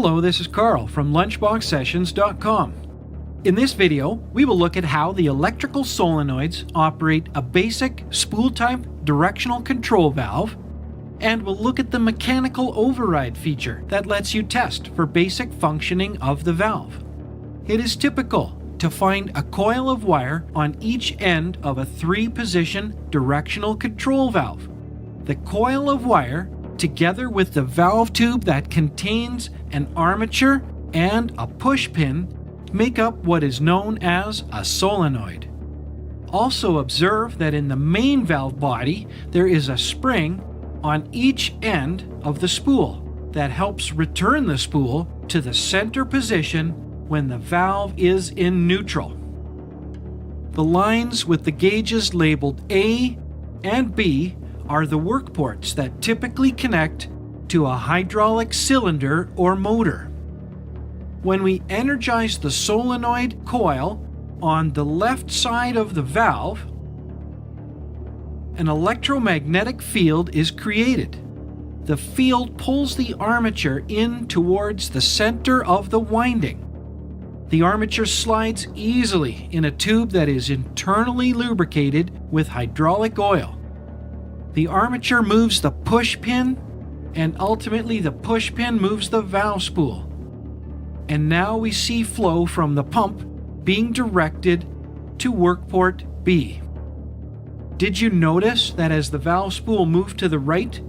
Hello, this is Carl from LunchboxSessions.com. In this video, we will look at how the electrical solenoids operate a basic spool-type directional control valve, and we'll look at the mechanical override feature that lets you test for basic functioning of the valve. It is typical to find a coil of wire on each end of a 3-position directional control valve. The coil of wire, together with the valve tube that contains an armature and a push pin, make up what is known as a solenoid. Also observe that in the main valve body there is a spring on each end of the spool that helps return the spool to the center position when the valve is in neutral. The lines with the gauges labeled A and B are the work ports that typically connect to a hydraulic cylinder or motor. When we energize the solenoid coil on the left side of the valve, an electromagnetic field is created. The field pulls the armature in towards the center of the winding. The armature slides easily in a tube that is internally lubricated with hydraulic oil. The armature moves the push pin, and ultimately the push pin moves the valve spool. And now we see flow from the pump being directed to work port B. Did you notice that as the valve spool moved to the right,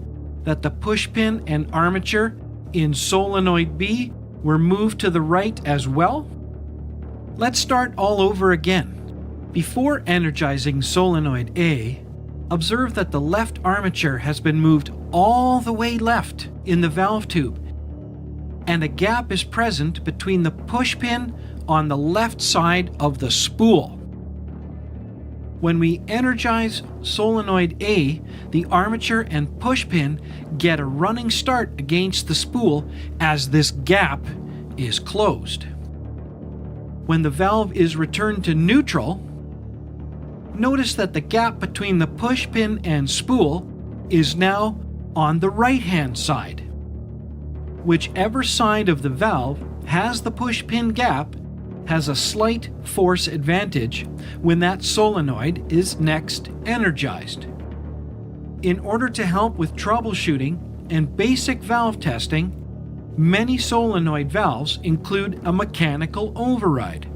that the push pin and armature in solenoid B were moved to the right as well? Let's start all over again. Before energizing solenoid A, observe that the left armature has been moved all the way left in the valve tube, and a gap is present between the push pin on the left side of the spool. When we energize solenoid A, the armature and push pin get a running start against the spool as this gap is closed. When the valve is returned to neutral, notice that the gap between the push pin and spool is now on the right-hand side. Whichever side of the valve has the push pin gap has a slight force advantage when that solenoid is next energized. In order to help with troubleshooting and basic valve testing, many solenoid valves include a mechanical override.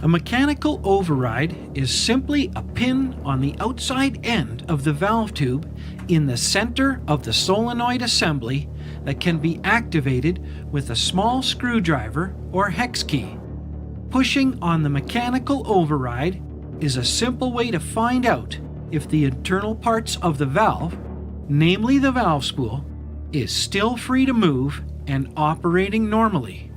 A mechanical override is simply a pin on the outside end of the valve tube in the center of the solenoid assembly that can be activated with a small screwdriver or hex key. Pushing on the mechanical override is a simple way to find out if the internal parts of the valve, namely the valve spool, is still free to move and operating normally.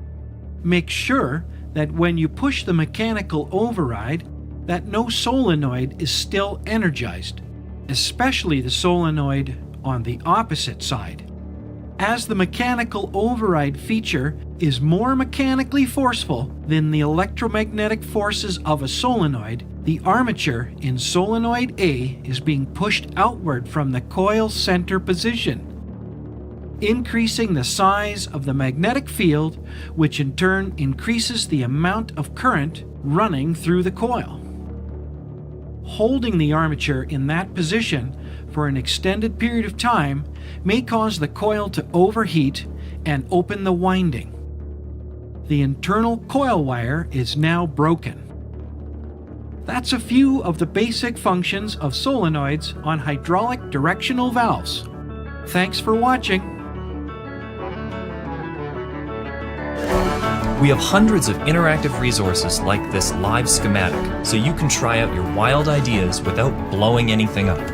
Make sure that when you push the mechanical override, that no solenoid is still energized, especially the solenoid on the opposite side. As the mechanical override feature is more mechanically forceful than the electromagnetic forces of a solenoid, the armature in solenoid A is being pushed outward from the coil's center position, increasing the size of the magnetic field, which in turn increases the amount of current running through the coil. Holding the armature in that position for an extended period of time may cause the coil to overheat and open the winding. The internal coil wire is now broken. That's a few of the basic functions of solenoids on hydraulic directional valves. Thanks for watching. We have hundreds of interactive resources like this live schematic, so you can try out your wild ideas without blowing anything up.